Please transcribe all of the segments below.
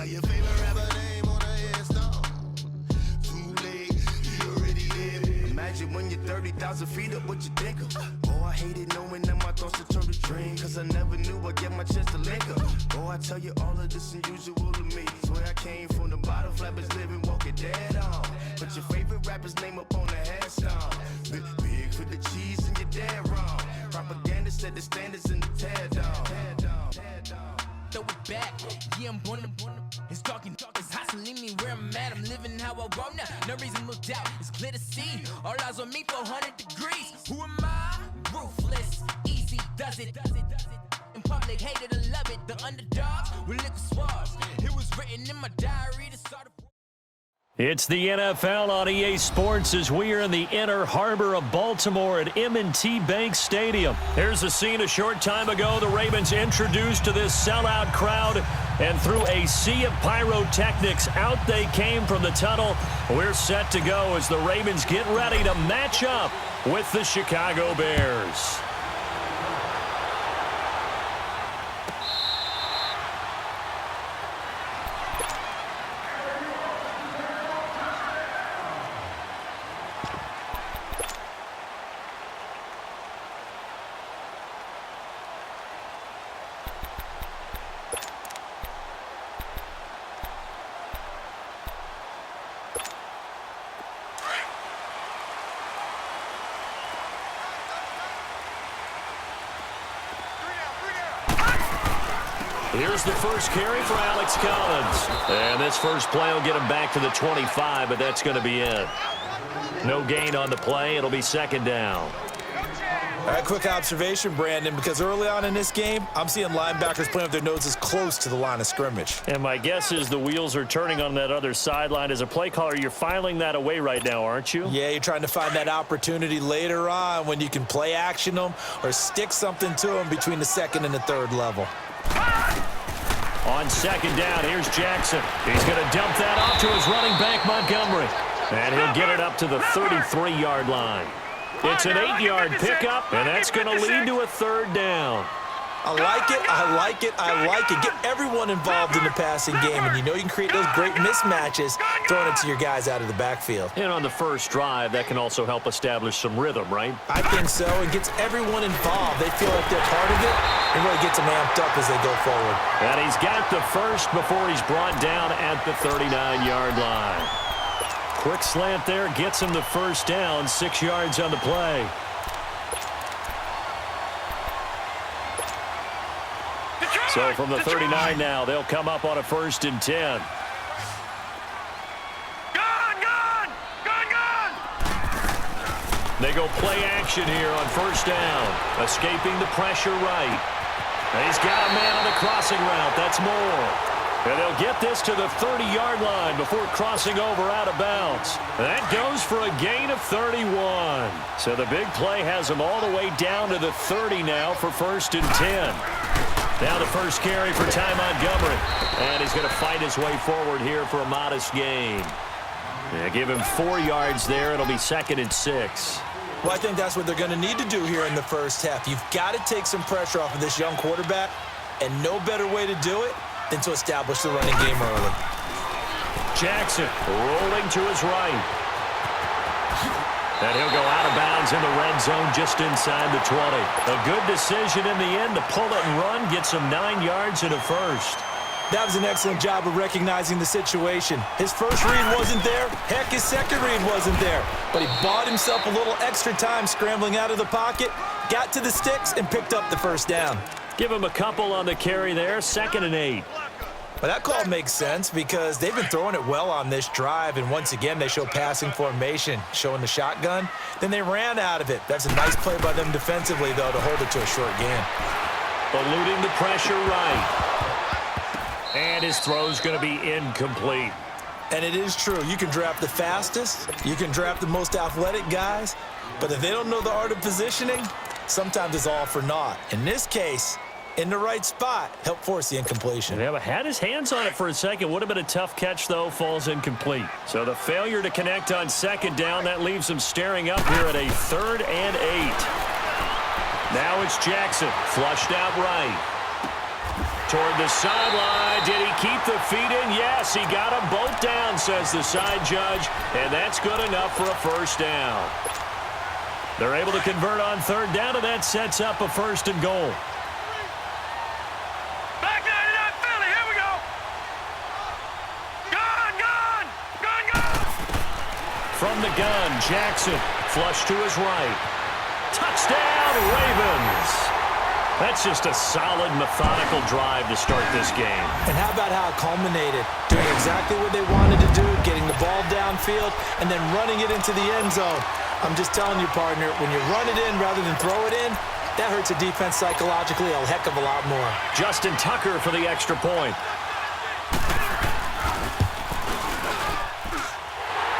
your favorite rapper name on a headstone. Too late, you already there. Imagine when you're 30,000 feet up, what you think of? Oh, I hated knowing that my thoughts would turn to dream, cause I never knew I'd get my chance to link up. Oh, I tell you all of this unusual to me. Swear I came from the bottom, flappers living, walking dead on. Put your favorite rapper's name up on the headstone. Big for the cheese and you're dead wrong. Propaganda set the standards in the tear down. Throw it back, yeah, I'm born to it's talking, it's hustling me where I'm at. I'm living how I want now. No reason to look out, it's clear to see. All eyes on me for 100 degrees. Who am I? Ruthless, easy, does it. In public, hated to love it. The underdogs with liquor swabs. It was written in my diary to start a It's the NFL on EA Sports as we are in the inner harbor of Baltimore at M&T Bank Stadium. Here's a scene a short time ago. The Ravens introduced to this sellout crowd, and through a sea of pyrotechnics, out they came from the tunnel. We're set to go as the Ravens get ready to match up with the Chicago Bears. Here's the first carry for Alex Collins. And this first play will get him back to the 25, but that's going to be it. No gain on the play. It'll be second down. All right, quick observation, Brandon, because early on in this game, I'm seeing linebackers playing with their noses close to the line of scrimmage. And my guess is the wheels are turning on that other sideline. As a play caller, you're filing that away right now, aren't you? Yeah, you're trying to find that opportunity later on when you can play action them or stick something to them between the second and the third level. On second down, here's Jackson. He's going to dump that off to his running back, Montgomery. And he'll get it up to the 33-yard line. It's an 8-yard pickup, and that's going to lead to a third down. I like it, I like it, I like it. Get everyone involved in the passing game, and you know you can create those great mismatches throwing it to your guys out of the backfield. And on the first drive, that can also help establish some rhythm, right? I think so. It gets everyone involved. They feel like they're part of it, and really gets them amped up as they go forward. And he's got the first before he's brought down at the 39-yard line. Quick slant there, gets him the first down, 6 yards on the play. So from the 39 now, they'll come up on a 1st and 10. They go play action here on 1st down. Escaping the pressure right. And he's got a man on the crossing route. That's Moore. And they'll get this to the 30-yard line before crossing over out of bounds. That goes for a gain of 31. So the big play has them all the way down to the 30 now for 1st and 10. Now the first carry for Ty Montgomery. And he's going to fight his way forward here for a modest gain. Yeah, give him 4 yards there. It'll be 2nd and 6. Well, I think that's what they're going to need to do here in the first half. You've got to take some pressure off of this young quarterback, and no better way to do it than to establish the running game early. Jackson rolling to his right. And he'll go out of bounds in the red zone just inside the 20. A good decision in the end to pull it and run, get some 9 yards and a first. That was an excellent job of recognizing the situation. His first read wasn't there. Heck, his second read wasn't there. But he bought himself a little extra time scrambling out of the pocket, got to the sticks, and picked up the first down. Give him a couple on the carry there, 2nd and 8. Well, that call makes sense because they've been throwing it well on this drive, and once again, they show passing formation, showing the shotgun. Then they ran out of it. That's a nice play by them defensively, though, to hold it to a short gain. Eluding the pressure right. And his throw's going to be incomplete. And it is true. You can draft the fastest. You can draft the most athletic guys. But if they don't know the art of positioning, sometimes it's all for naught. In this case, in the right spot, helped force the incompletion. Yeah, but had his hands on it for a second. Would have been a tough catch, though. Falls incomplete. So the failure to connect on 2nd down, that leaves him staring up here at a 3rd and 8. Now it's Jackson, flushed out right. toward the sideline. Did he keep the feet in? Yes, he got them both down, says the side judge, and that's good enough for a first down. They're able to convert on third down, and that sets up a 1st and goal. Back 99 Philly, here we go. Gun. From the gun, Jackson, flush to his right. Touchdown, Ravens. That's just a solid, methodical drive to start this game. And how about how it culminated? Doing exactly what they wanted to do, getting the ball downfield, and then running it into the end zone. I'm just telling you, partner, when you run it in rather than throw it in, that hurts a defense psychologically a heck of a lot more. Justin Tucker for the extra point.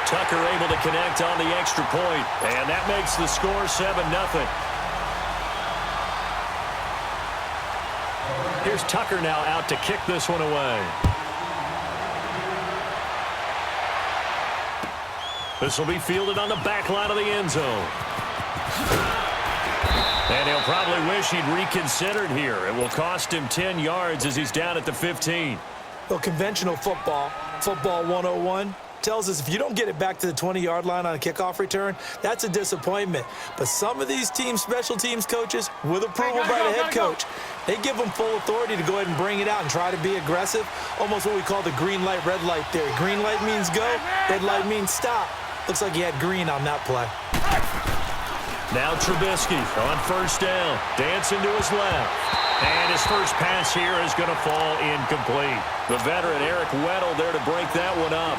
Tucker able to connect on the extra point, and that makes the score 7-0. Here's Tucker now out to kick this one away. This will be fielded on the back line of the end zone. And he'll probably wish he'd reconsidered here. It will cost him 10 yards as he's down at the 15. Well, conventional football 101, tells us if you don't get it back to the 20-yard line on a kickoff return, that's a disappointment. But some of these teams, special teams coaches, with approval by the head coach, they give them full authority to go ahead and bring it out and try to be aggressive, almost what we call the green light, red light theory. Green light means go, red light means stop. Looks like he had green on that play. Now Trubisky on first down, dancing to his left. And his first pass here is going to fall incomplete. The veteran Eric Weddle there to break that one up.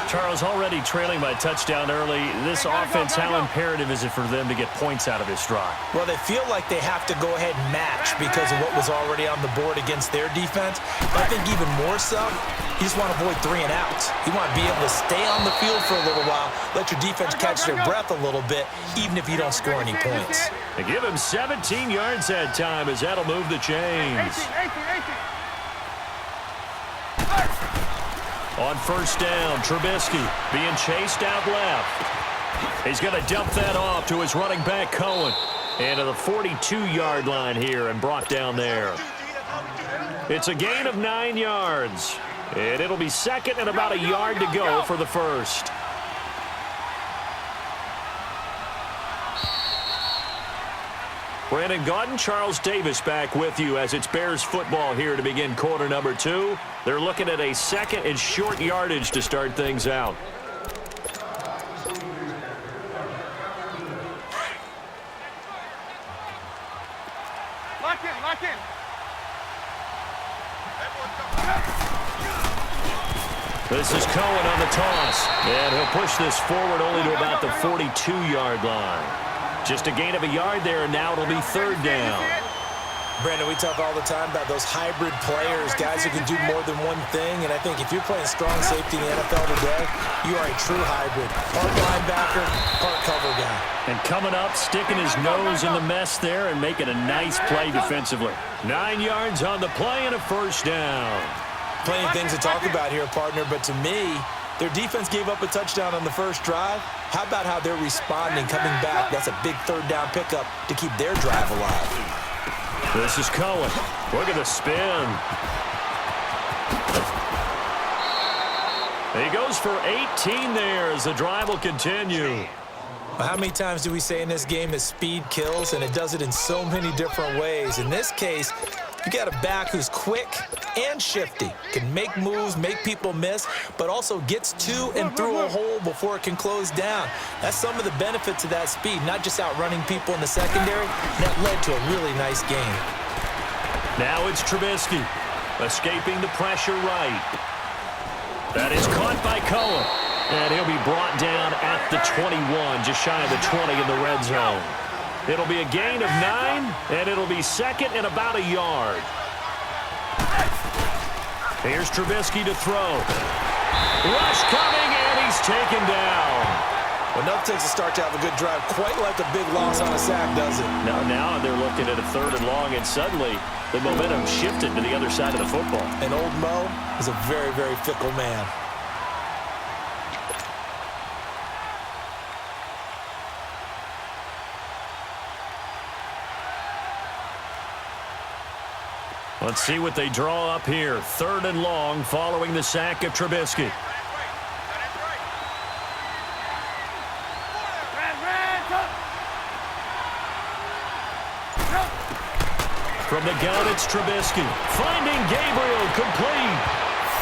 Charles, already trailing by touchdown early. This offense, how imperative is it for them to get points out of this drive? Well, they feel like they have to go ahead and match because of what was already on the board against their defense. But I think even more so, you just want to avoid 3 and outs. You want to be able to stay on the field for a little while, let your defense catch their breath a little bit, even if you don't score any points. They give him 17 yards that time as that'll move the chains. 18. On first down, Trubisky being chased out left. He's going to dump that off to his running back, Cohen. And to the 42-yard line here and brought down there. It's a gain of 9 yards. And it'll be second and about a yard to go for the first. Brandon Gaudin, Charles Davis back with you as it's Bears football here to begin quarter number 2. They're looking at a second and short yardage to start things out. Lock in. This is Cohen on the toss. And he'll push this forward only to about the 42-yard line. Just a gain of a yard there, and now it'll be third down. Brandon, we talk all the time about those hybrid players, guys who can do more than one thing, and I think if you're playing strong safety in the NFL today, you are a true hybrid. Part linebacker, part cover guy. And coming up, sticking his nose in the mess there and making a nice play defensively. 9 yards on the play and a first down. Plenty of things to talk about here, partner, but to me, their defense gave up a touchdown on the first drive. How about how they're responding, coming back? That's a big third down pickup to keep their drive alive. This is Cohen. Look at the spin. He goes for 18 there as the drive will continue. How many times do we say in this game that speed kills, and it does it in so many different ways? In this case, you got a back who's quick and shifty, can make moves, make people miss, but also gets to and through a hole before it can close down. That's some of the benefits of that speed, not just outrunning people in the secondary. That led to a really nice game. Now it's Trubisky, escaping the pressure right. That is caught by Cohen, and he'll be brought down at the 21, just shy of the 20 in the red zone. It'll be a gain of 9, and it'll be second and about a yard. Here's Trubisky to throw. Rush coming, and he's taken down. Well, nothing takes a start to have a good drive, quite like a big loss on a sack, does it? Now they're looking at a third and long, and suddenly the momentum shifted to the other side of the football. And old Mo is a very, very fickle man. Let's see what they draw up here. 3rd and long following the sack of Trubisky. From the gun, it's Trubisky. Finding Gabriel, complete.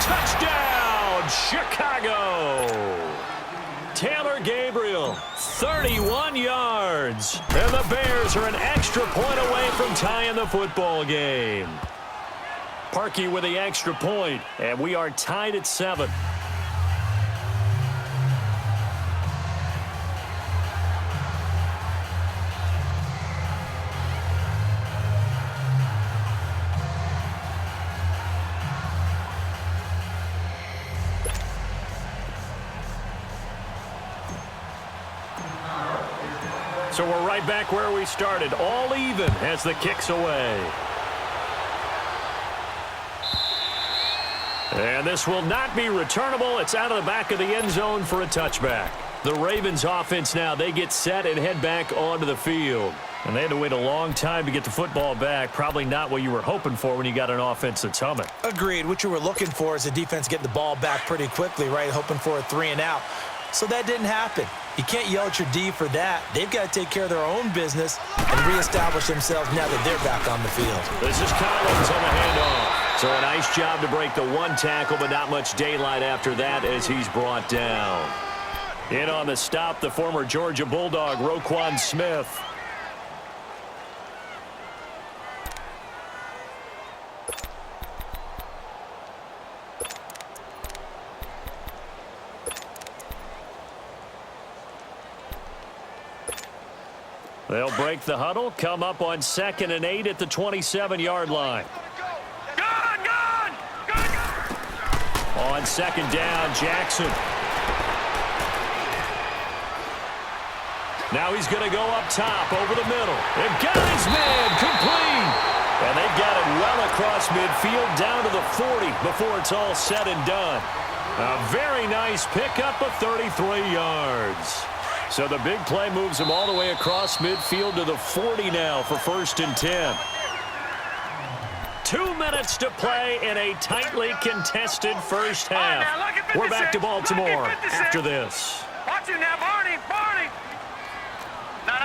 Touchdown, Chicago. Taylor Gabriel, 31 yards. And the Bears are an extra point away from tying the football game. Parkey with the extra point, and we are tied at 7. So we're right back where we started, all even as the kick's away. And this will not be returnable. It's out of the back of the end zone for a touchback. The Ravens offense now, they get set and head back onto the field. And they had to wait a long time to get the football back. Probably not what you were hoping for when you got an offense that's humming. Agreed. What you were looking for is the defense getting the ball back pretty quickly, right? Hoping for a 3-and-out. So that didn't happen. You can't yell at your D for that. They've got to take care of their own business and reestablish themselves now that they're back on the field. This is Collins on the handoff. So a nice job to break the 1 tackle, but not much daylight after that as he's brought down. In on the stop, the former Georgia Bulldog, Roquan Smith. They'll break the huddle, come up on 2nd and 8 at the 27-yard line. On 2nd down, Jackson. Now he's going to go up top, over the middle. They've got his man, complete. And they've got it well across midfield, down to the 40 before it's all said and done. A very nice pickup of 33 yards. So the big play moves him all the way across midfield to the 40 now for 1st and 10. 2 minutes to play in a tightly contested first half. We're back to Baltimore after this. Watch him now, Barney. No.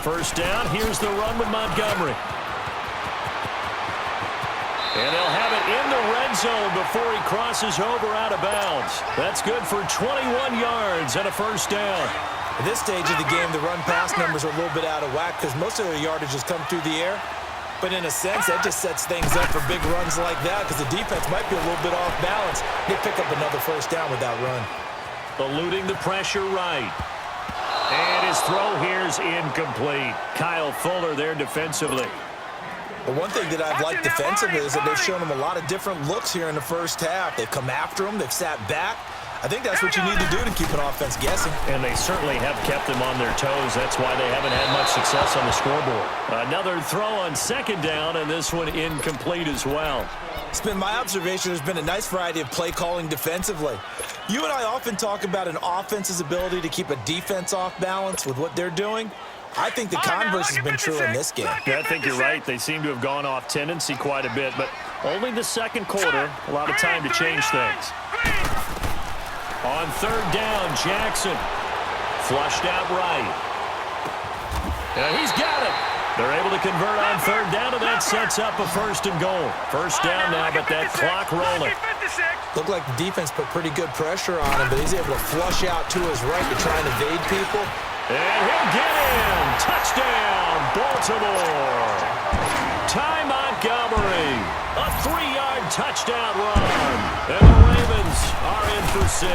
1st down, here's the run with Montgomery. And they'll have it in the red zone before he crosses over out of bounds. That's good for 21 yards and a 1st down. At this stage of the game, the run-pass numbers are a little bit out of whack because most of their yardage has come through the air. But in a sense, that just sets things up for big runs like that because the defense might be a little bit off balance. They pick up another 1st down with that run. Eluding the pressure right. And his throw here's incomplete. Kyle Fuller there defensively. The one thing that I've liked defensively is that they've shown him a lot of different looks here in the first half. They've come after him. They've sat back. I think that's what you need to do to keep an offense guessing. And they certainly have kept them on their toes. That's why they haven't had much success on the scoreboard. Another throw on 2nd down, and this one incomplete as well. It's been my observation there's been a nice variety of play calling defensively. You and I often talk about an offense's ability to keep a defense off balance with what they're doing. I think the converse has been true in this game. Yeah, I think you're right. They seem to have gone off tendency quite a bit, but only the 2nd quarter, a lot of time to change things. On 3rd down, Jackson. Flushed out right. And he's got it. They're able to convert on 3rd down, and that sets up a 1st and goal. 1st down now, but that clock rolling. Looked like the defense put pretty good pressure on him, but he's able to flush out to his right to try and evade people. And he'll get in. Touchdown, Baltimore. Ty Montgomery. A 3-yard touchdown run. And the Ravens are in for 6.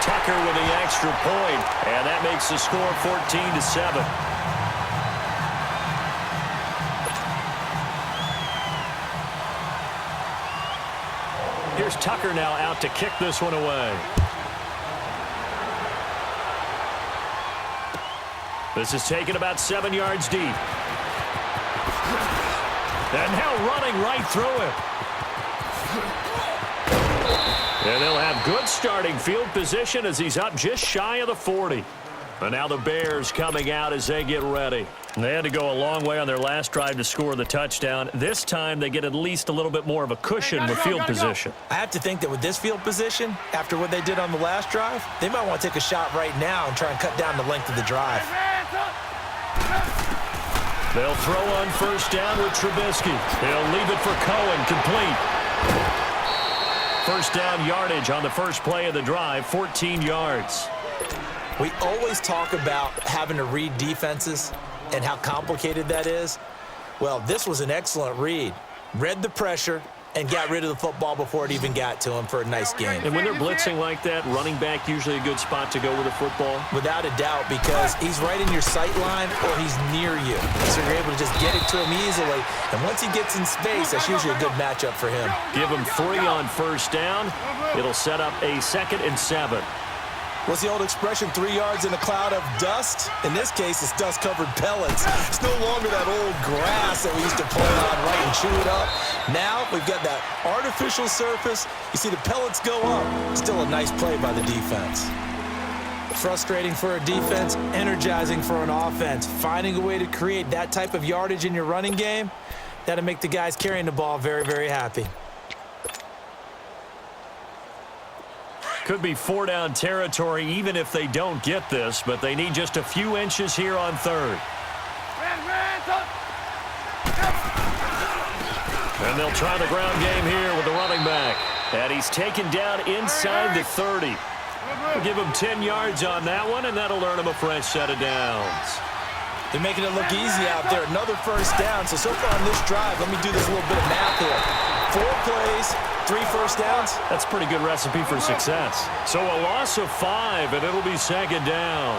Tucker with the extra point. And that makes the score 14-7. Here's Tucker now out to kick this one away. This is taken about 7 yards deep. And now running right through it. And they'll have good starting field position as he's up just shy of the 40. And now the Bears coming out as they get ready. They had to go a long way on their last drive to score the touchdown. This time they get at least a little bit more of a cushion with field position. I have to think that with this field position, after what they did on the last drive, they might want to take a shot right now and try and cut down the length of the drive. They'll throw on first down with Trubisky. He'll leave it for Cohen, complete. First down yardage on the first play of the drive, 14 yards. We always talk about having to read defenses and how complicated that is. Well, this was an excellent read. Read the pressure and got rid of the football before it even got to him for a nice game. And when they're blitzing like that, running back usually a good spot to go with a football? Without a doubt, because he's right in your sight line or he's near you. So you're able to just get it to him easily. And once he gets in space, that's usually a good matchup for him. Give him 3 on first down. It'll set up a 2nd and 7. What's the old expression, 3 yards in a cloud of dust? In this case, it's dust-covered pellets. It's no longer that old grass that we used to play on right and chew it up. Now we've got that artificial surface. You see the pellets go up. Still a nice play by the defense. Frustrating for a defense, energizing for an offense. Finding a way to create that type of yardage in your running game, that'll make the guys carrying the ball very, very happy. Could be 4-down territory even if they don't get this, but they need just a few inches here on 3rd. And they'll try the ground game here with the running back. And he's taken down inside the 30. We'll give him 10 yards on that one, and that'll earn him a fresh set of downs. They're making it look easy out there. Another first down. So far on this drive, let me do this little bit of math here. 4 plays, 3 first downs. That's a pretty good recipe for success. So a loss of 5, and it'll be 2nd down.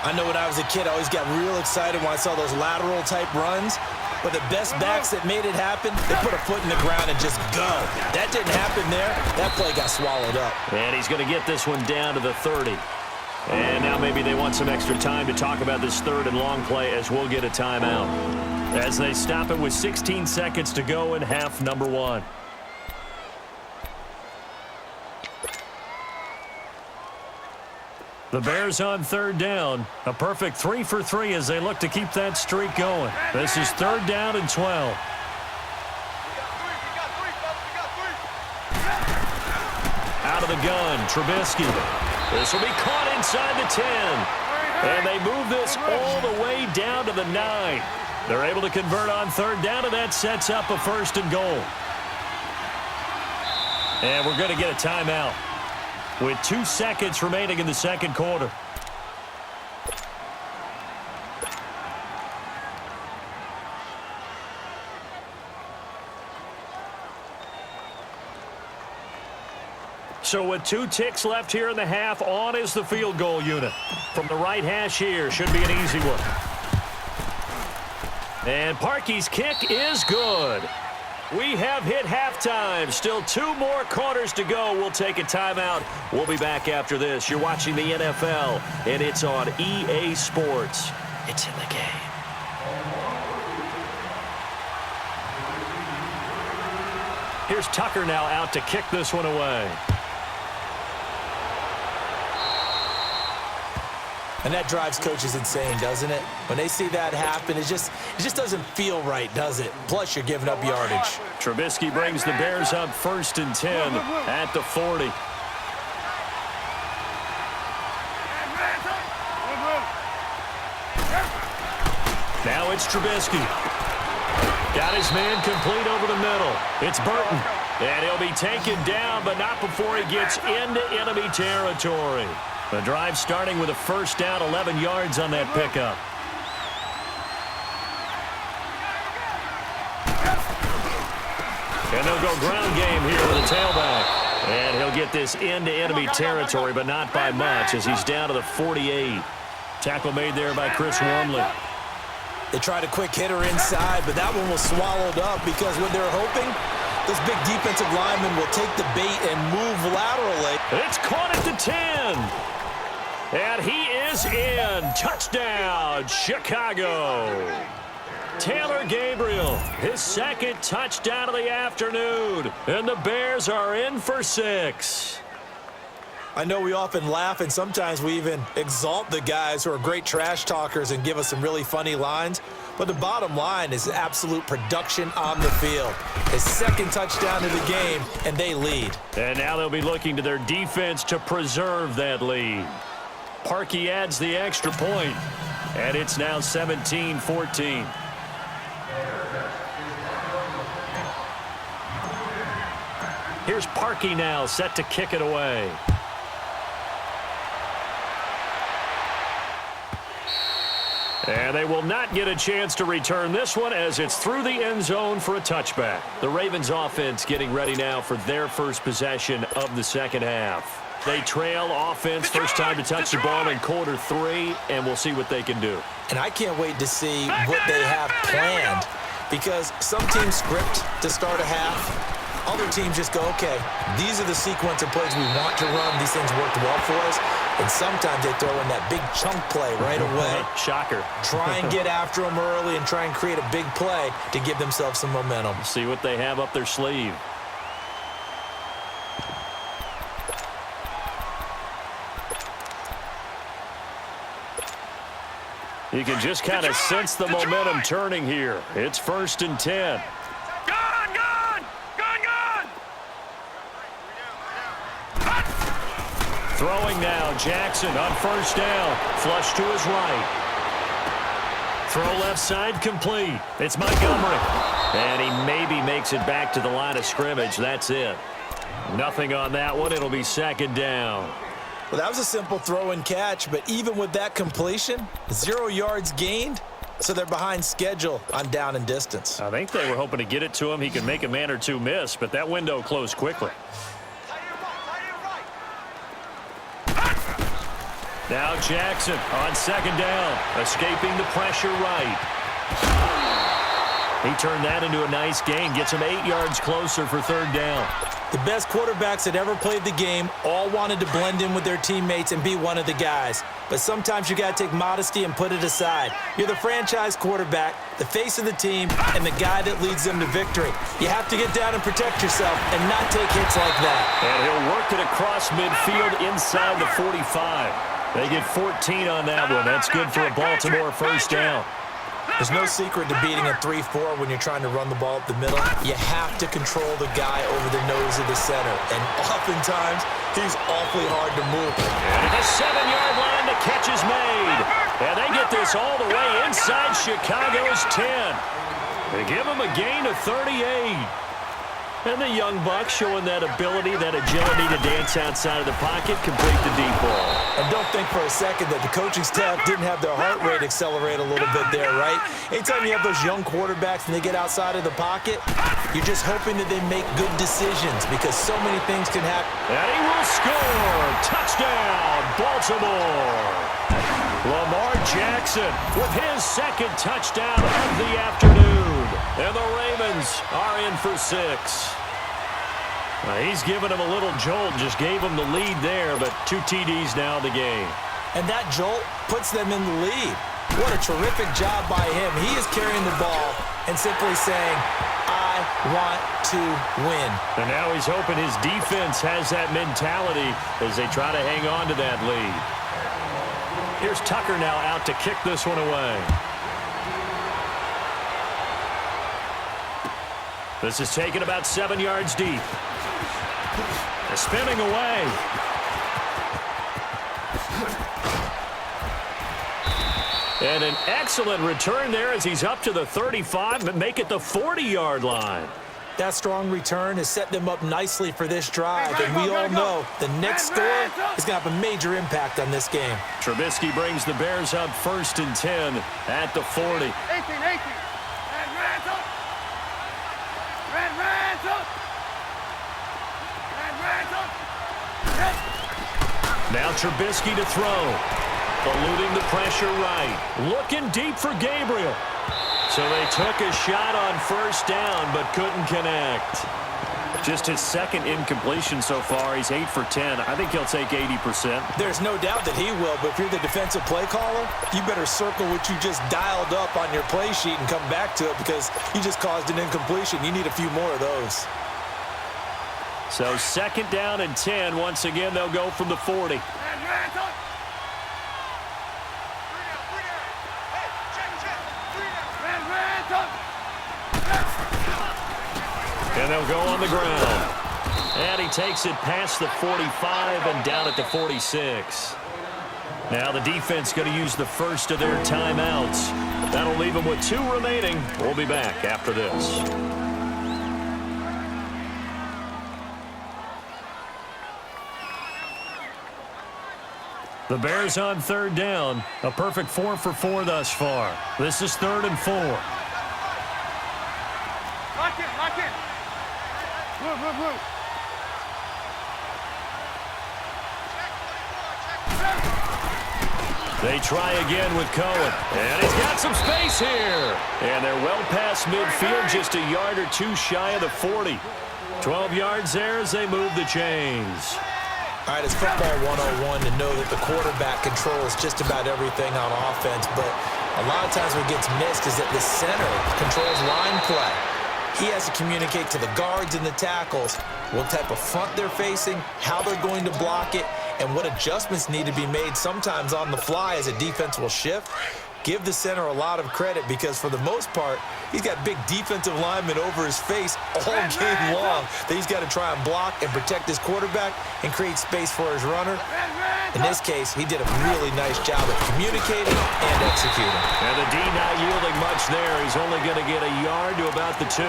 I know when I was a kid, I always got real excited when I saw those lateral-type runs. But the best backs that made it happen, they put a foot in the ground and just go. That didn't happen there. That play got swallowed up. And he's going to get this one down to the 30. And now maybe they want some extra time to talk about this 3rd and long play as we'll get a timeout. As they stop it with 16 seconds to go in half number 1. The Bears on 3rd down. A perfect 3 for 3 as they look to keep that streak going. This is 3rd down and 12. Out of the gun, Trubisky. This will be caught inside the 10. And they move this all the way down to the 9. They're able to convert on 3rd down, and that sets up a 1st and goal. And we're going to get a timeout with 2 seconds remaining in the 2nd quarter. So with 2 ticks left here in the half, on is the field goal unit. From the right hash here, should be an easy one. And Parkey's kick is good. We have hit halftime. Still 2 more quarters to go. We'll take a timeout. We'll be back after this. You're watching the NFL, and it's on EA Sports. It's in the game. Here's Tucker now out to kick this one away. And that drives coaches insane, doesn't it? When they see that happen, it just doesn't feel right, does it? Plus, you're giving up yardage. Trubisky brings the Bears up 1st and 10 at the 40. Now it's Trubisky. Got his man complete over the middle. It's Burton. And he'll be taken down, but not before he gets into enemy territory. The drive starting with a 1st down, 11 yards on that pickup. And they'll go ground game here with a tailback. And he'll get this into enemy territory, but not by much as he's down to the 48. Tackle made there by Chris Wormley. They tried a quick hitter inside, but that one was swallowed up because what they're hoping, this big defensive lineman will take the bait and move laterally. It's caught at the 10. And he is in. Touchdown, Chicago. Taylor Gabriel, his 2nd touchdown of the afternoon. And the Bears are in for 6. I know we often laugh, and sometimes we even exalt the guys who are great trash talkers and give us some really funny lines. But the bottom line is absolute production on the field. His second touchdown of the game, and they lead. And now they'll be looking to their defense to preserve that lead. Parkey adds the extra point, and it's now 17-14. Here's Parkey now, set to kick it away. And they will not get a chance to return this one as it's through the end zone for a touchback. The Ravens offense getting ready now for their first possession of the second half. They trail offense, first time to touch the ball in quarter 3, and we'll see what they can do. And I can't wait to see what they have planned, because some teams script to start a half. Other teams just go, okay, these are the sequence of plays we want to run. These things worked well for us. And sometimes they throw in that big chunk play right away. Shocker. Try and get after them early and try and create a big play to give themselves some momentum. See what they have up their sleeve. You can just kind of sense the momentum turning here. It's 1st and 10. Throwing now, Jackson on first down. Flush to his right. Throw left side complete. It's Montgomery. And he maybe makes it back to the line of scrimmage. That's it. Nothing on that one. It'll be 2nd down. Well, that was a simple throw and catch, but even with that completion, 0 yards gained, so they're behind schedule on down and distance. I think they were hoping to get it to him. He could make a man or two miss, but that window closed quickly. Now Jackson on 2nd down, escaping the pressure right. He turned that into a nice gain, gets him 8 yards closer for 3rd down. The best quarterbacks that ever played the game all wanted to blend in with their teammates and be one of the guys. But sometimes you got to take modesty and put it aside. You're the franchise quarterback, the face of the team, and the guy that leads them to victory. You have to get down and protect yourself and not take hits like that. And he'll work it across midfield inside the 45. They get 14 on that one. That's good for a Baltimore 1st down. There's no secret to beating a 3-4 when you're trying to run the ball up the middle. You have to control the guy over the nose of the center. And oftentimes, he's awfully hard to move. And at the 7-yard line, the catch is made. And they get this all the way inside Chicago's 10. They give him a gain of 38. And the young buck showing that ability, that agility to dance outside of the pocket, complete the deep ball. And don't think for a second that the coaching staff didn't have their heart rate accelerate a little bit there, right? Anytime you have those young quarterbacks and they get outside of the pocket, you're just hoping that they make good decisions because so many things can happen. And he will score. Touchdown, Baltimore. Lamar Jackson with his 2nd touchdown of the afternoon. And the Ravens are in for 6. He's given him a little jolt, just gave him the lead there, but 2 TDs now in the game. And that jolt puts them in the lead. What a terrific job by him. He is carrying the ball and simply saying, I want to win. And now he's hoping his defense has that mentality as they try to hang on to that lead. Here's Tucker now out to kick this one away. This is taken about 7 yards deep. They're spinning away. And an excellent return there as he's up to the 35, but make it the 40-yard line. That strong return has set them up nicely for this drive, and we all know the next score is going to have a major impact on this game. Trubisky brings the Bears up 1st and 10 at the 40. 18. Now Trubisky to throw. Eluding the pressure right. Looking deep for Gabriel. So they took a shot on 1st down, but couldn't connect. Just his 2nd incompletion so far. He's 8 for 10. I think he'll take 80%. There's no doubt that he will, but if you're the defensive play caller, you better circle what you just dialed up on your play sheet and come back to it because you just caused an incompletion. You need a few more of those. So 2nd down and 10. Once again, they'll go from the 40. And they'll go on the ground. And he takes it past the 45 and down at the 46. Now the defense going to use the first of their timeouts. That'll leave them with 2 remaining. We'll be back after this. The Bears on 3rd down. A perfect 4 for 4 thus far. This is 3rd and 4. Lock in, lock in. Move. They try again with Cohen. And he's got some space here. And they're well past midfield, just a yard or 2 shy of the 40. 12 yards there as they move the chains. All right, it's football 101 to know that the quarterback controls just about everything on offense, but a lot of times what gets missed is that the center controls line play. He has to communicate to the guards and the tackles what type of front they're facing, how they're going to block it, and what adjustments need to be made sometimes on the fly as a defense will shift. Give the center a lot of credit because for the most part, he's got big defensive linemen over his face all game long that he's got to try and block and protect his quarterback and create space for his runner. In this case, he did a really nice job of communicating and executing. And the D not yielding much there. He's only going to get a yard to about the 2.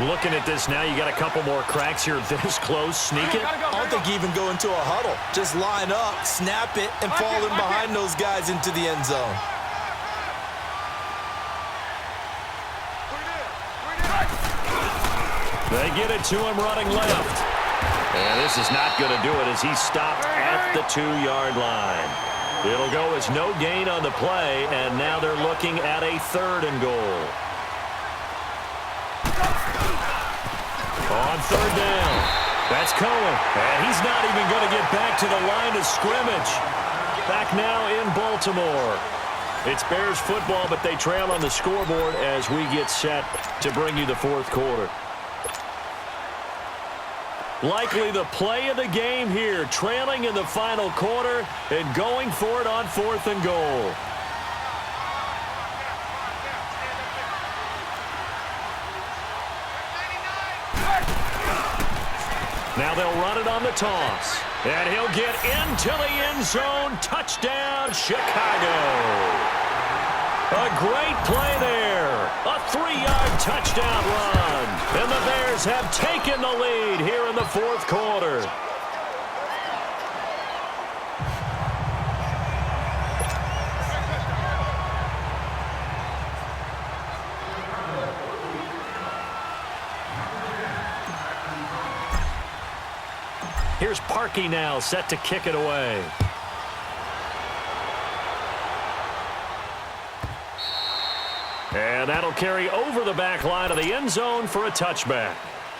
Looking at this now, you got a couple more cracks here this close. Sneak it. I don't think you even go into a huddle. Just line up, snap it, and fall in behind those guys into the end zone. They get it to him running left. And this is not going to do it as he's stopped at the 2-yard line. It'll go as no gain on the play, and now they're looking at a 3rd and goal. On 3rd down, that's Cohen. And he's not even going to get back to the line of scrimmage. Back now in Baltimore. It's Bears football, but they trail on the scoreboard as we get set to bring you the 4th quarter. Likely the play of the game here, trailing in the final quarter and going for it on 4th and goal. Now they'll run it on the toss. And he'll get into the end zone. Touchdown, Chicago. A great play there. A 3-yard touchdown run. And the Bears have taken the lead here in the 4th quarter. Here's Parkey now, set to kick it away. And that'll carry over the back line of the end zone for a touchback.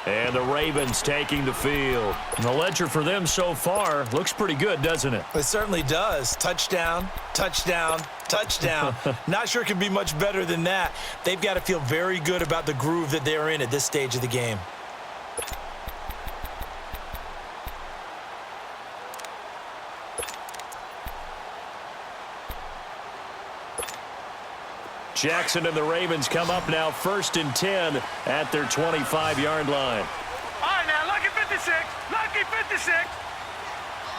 And the Ravens taking the field. And the ledger for them so far looks pretty good, doesn't it? It certainly does. Touchdown, touchdown, touchdown. Not sure it can be much better than that. They've got to feel very good about the groove that they're in at this stage of the game. Jackson and the Ravens come up now 1st and 10 at their 25-yard line. All right, now, lucky 56. Lucky 56.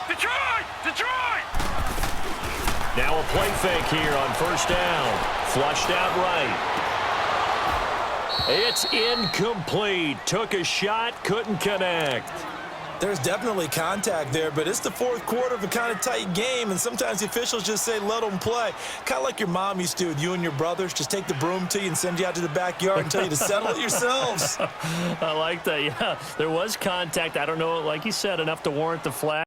Detroit! Now a play fake here on 1st down. Flushed out right. It's incomplete. Took a shot, couldn't connect. There's definitely contact there, but it's the 4th quarter of a kind of tight game, and sometimes the officials just say, let them play. Kind of like your mom used to with you and your brothers. Just take the broom to you and send you out to the backyard and tell you to settle it yourselves. I like that, yeah. There was contact. I don't know, like you said, enough to warrant the flag.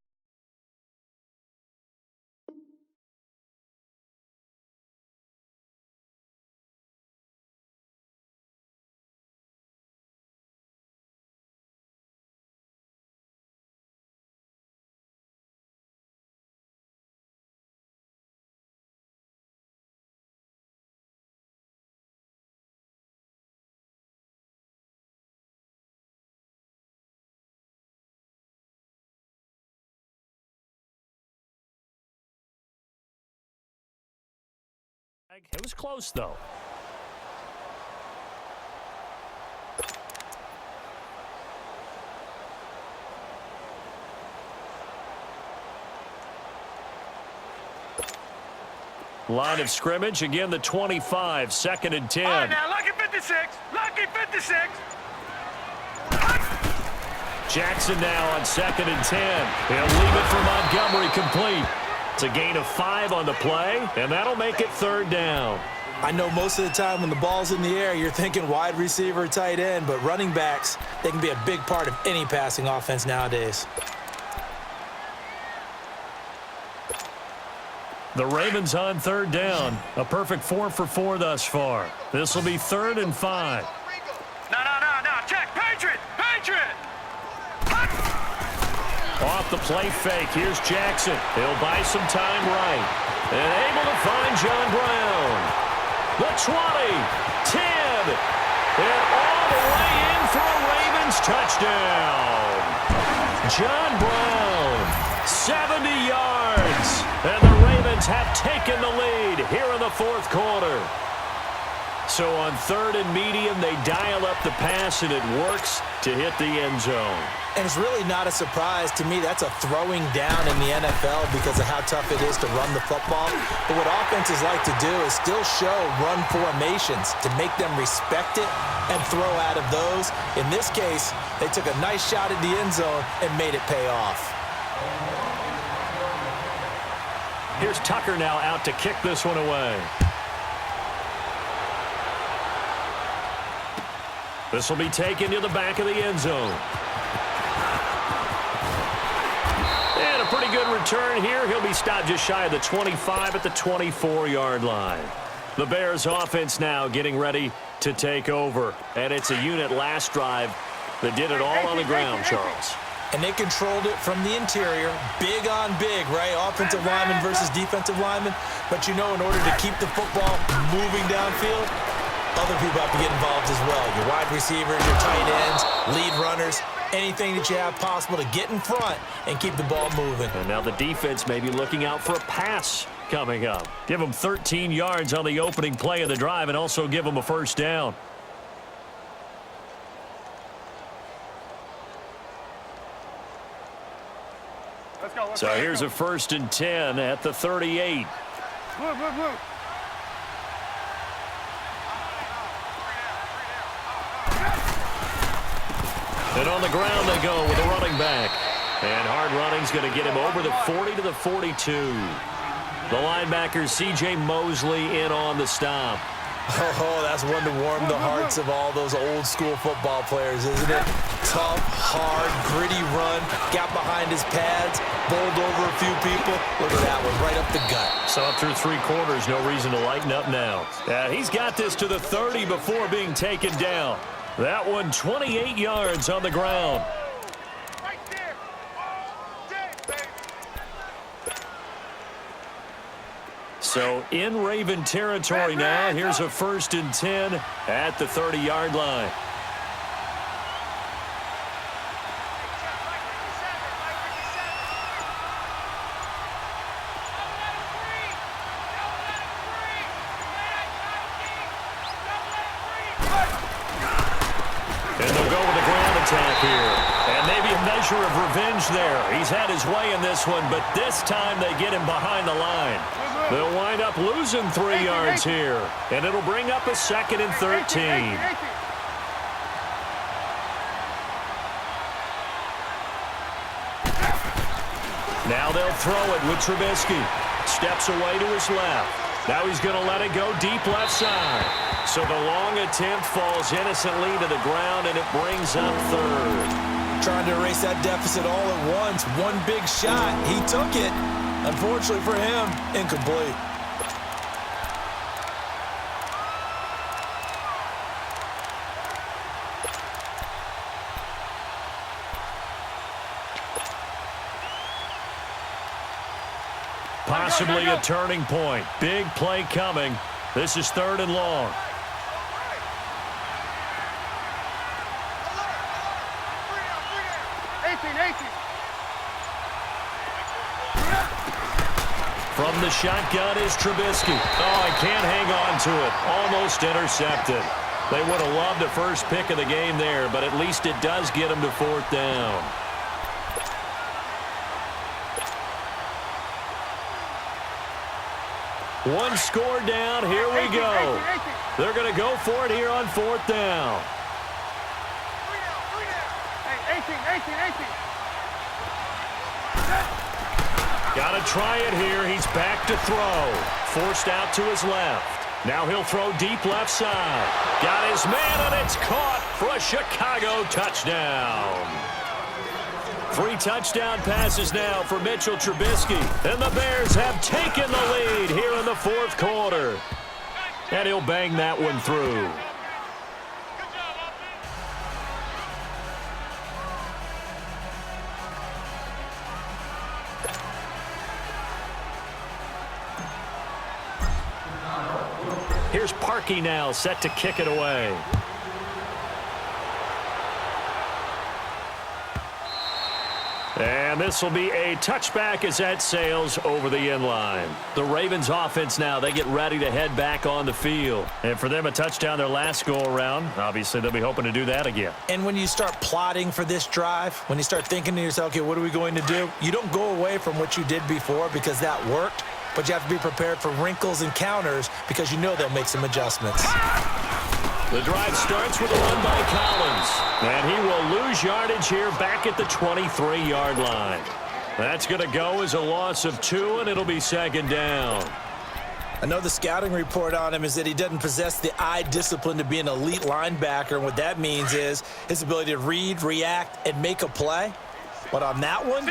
It was close, though. Line of scrimmage, again the 25, 2nd and 10. All right, now, lucky 56. Lucky 56. Jackson now on 2nd and 10. He'll leave it for Montgomery complete. It's a gain of 5 on the play, and that'll make it 3rd down. I know most of the time when the ball's in the air, you're thinking wide receiver, tight end, but running backs, they can be a big part of any passing offense nowadays. The Ravens on 3rd down. A perfect 4 for 4 thus far. This will be 3rd and 5. No. Check. Patriot. Off the play fake. Here's Jackson. He'll buy some time right. And able to find John Brown. The 20, 10, and all the way in for a Ravens touchdown. John Brown, 70 yards. And the Ravens have taken the lead here in the 4th quarter. So on 3rd and medium, they dial up the pass, and it works to hit the end zone. And it's really not a surprise to me. That's a throwing down in the NFL because of how tough it is to run the football. But what offenses like to do is still show run formations to make them respect it and throw out of those. In this case, they took a nice shot at the end zone and made it pay off. Here's Tucker now out to kick this one away. This will be taken to the back of the end zone. And a pretty good return here. He'll be stopped just shy of the 25 at the 24-yard line. The Bears offense now getting ready to take over. And it's a unit last drive that did it all on the ground, Charles. And they controlled it from the interior, big on big, right? Offensive lineman versus defensive lineman. But, you know, in order to keep the football moving downfield, other people have to get involved as well. Your wide receivers, your tight ends, lead runners, anything that you have possible to get in front and keep the ball moving. And now the defense may be looking out for a pass coming up. Give them 13 yards on the opening play of the drive and also give them a 1st down. So here's a 1st and 10 at the 38. Move. And on the ground they go with a running back. And hard running's going to get him over the 40 to the 42. The linebacker, C.J. Mosley, in on the stop. Oh, that's one to warm the hearts of all those old-school football players, isn't it? Tough, hard, gritty run, got behind his pads, bowled over a few people. Look at that one, right up the gut. So up through 3 quarters, no reason to lighten up now. He's got this to the 30 before being taken down. That one 28 yards on the ground. So in Raven territory now. Here's a 1st and 10 at the 30-yard line. And they'll go with a ground attack here. And maybe a measure of revenge there. He's had his way in this one, but this time they get him behind the line. They'll wind up losing 3 yards here. And it'll bring up a 2nd and 13. Now they'll throw it with Trubisky. Steps away to his left. Now he's going to let it go deep left side. So the long attempt falls innocently to the ground, and it brings up 3rd. Trying to erase that deficit all at once. One big shot. He took it. Unfortunately for him, incomplete. Possibly a turning point. Big play coming. This is 3rd and long. From the shotgun is Trubisky. Oh, I can't hang on to it. Almost intercepted. They would have loved the first pick of the game there, but at least it does get them to 4th down. One score down. Here we go. They're going to go for it here on 4th down. Got to try it here. He's back to throw. Forced out to his left. Now he'll throw deep left side. Got his man, and it's caught for a Chicago touchdown. 3 touchdown passes now for Mitchell Trubisky. And the Bears have taken the lead here in the 4th quarter. And he'll bang that one through. Here's Parkey now, set to kick it away. And this will be a touchback as that sails over the end line. The Ravens offense now, they get ready to head back on the field. And for them, a touchdown their last go-around. Obviously, they'll be hoping to do that again. And when you start plotting for this drive, when you start thinking to yourself, okay, what are we going to do? You don't go away from what you did before because that worked. But you have to be prepared for wrinkles and counters because you know they'll make some adjustments. The drive starts with a run by Collins. And he will lose yardage here back at the 23-yard line. That's going to go as a loss of 2, and it'll be 2nd down. I know the scouting report on him is that he doesn't possess the eye discipline to be an elite linebacker. And what that means is his ability to read, react, and make a play. But on that one,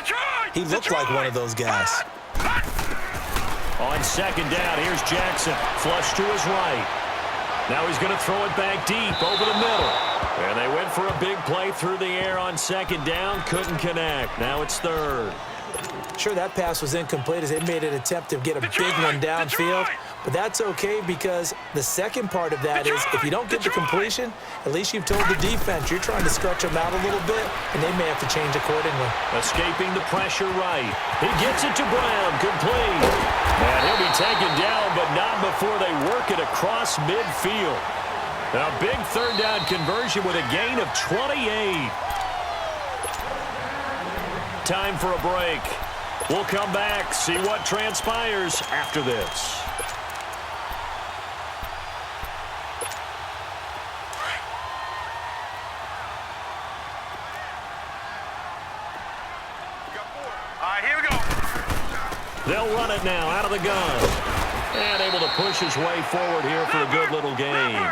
he looked like one of those guys. On 2nd down, here's Jackson. Flush to his right. Now he's going to throw it back deep over the middle. And they went for a big play through the air on 2nd down. Couldn't connect. Now it's 3rd. Sure, that pass was incomplete as they made an attempt to get a big one downfield. But that's okay because the second part of that is if you don't get the completion, at least you've told the defense you're trying to stretch them out a little bit, and they may have to change accordingly. Escaping the pressure right. He gets it to Brown. Complete. And he'll be taken down, but not before they work it across midfield. A big 3rd down conversion with a gain of 28. Time for a break. We'll come back, see what transpires after this. All right, here we go. They'll run it now out of the gun. And able to push his way forward here for a good little gain.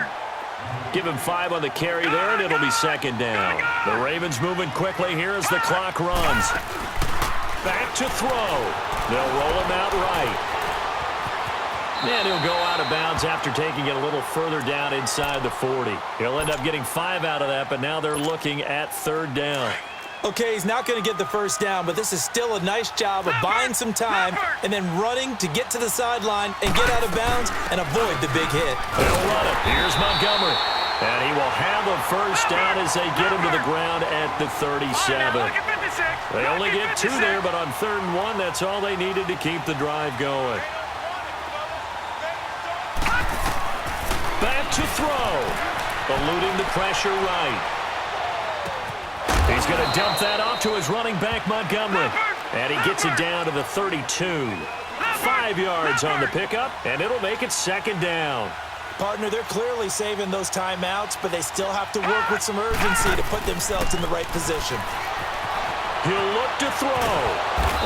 Give him 5 on the carry there, and it'll be 2nd down. The Ravens moving quickly here as the clock runs. Back to throw. They'll roll him out right. And he'll go out of bounds after taking it a little further down inside the 40. He'll end up getting 5 out of that, but now they're looking at 3rd down. Okay, he's not going to get the first down, but this is still a nice job of buying some time and then running to get to the sideline and get out of bounds and avoid the big hit. They'll run it. Here's Montgomery. And he will have a first down as they get him to the ground at the 37. They only get 2 there, but on 3rd and 1, that's all they needed to keep the drive going. Back to throw. Eluding the pressure right. He's going to dump that off to his running back, Montgomery. And he gets it down to the 32. 5 yards on the pickup, and it'll make it 2nd down. Partner, they're clearly saving those timeouts, but they still have to work with some urgency to put themselves in the right position. He'll look to throw.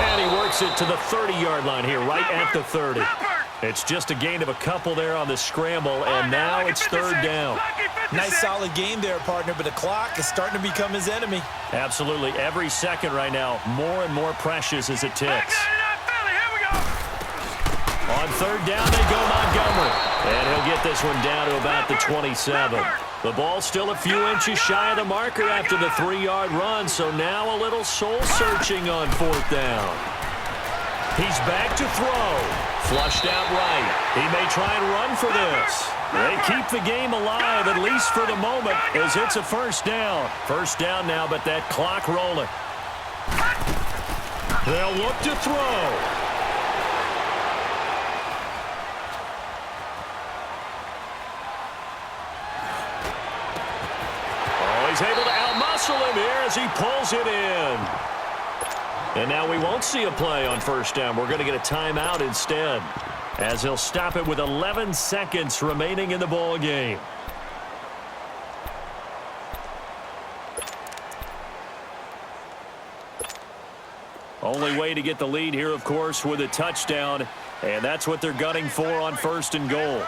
And he works it to the 30-yard line here, right at the 30. It's just a gain of a couple there on the scramble, and now it's 3rd down. Nice solid game there, partner, but the clock is starting to become his enemy. Absolutely. Every second right now, more and more precious as it ticks. On 3rd down, they go Montgomery. And he'll get this one down to about the 27. The ball still a few inches shy of the marker after the 3-yard run, so now a little soul-searching on 4th down. He's back to throw. Flushed out right. He may try and run for this. They keep the game alive, at least for the moment, as it's a 1st down. 1st down now, but that clock rolling. They'll look to throw. he's able to outmuscle him here as he pulls it in. And now we won't see a play on first down. We're going to get a timeout instead, as he'll stop it with 11 seconds remaining in the ball game. Only way to get the lead here, of course, with a touchdown, and that's what they're gunning for on 1st and goal.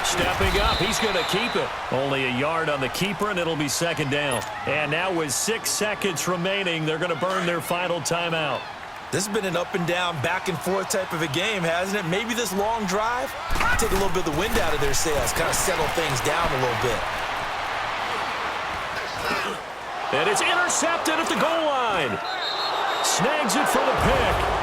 Stepping up, he's going to keep it. Only a yard on the keeper, and it'll be 2nd down. And now with 6 seconds remaining, they're going to burn their final timeout. This has been an up-and-down, back-and-forth type of a game, hasn't it? Maybe this long drive, take a little bit of the wind out of their sails, kind of settle things down a little bit. And it's intercepted at the goal line. Snags it for the pick.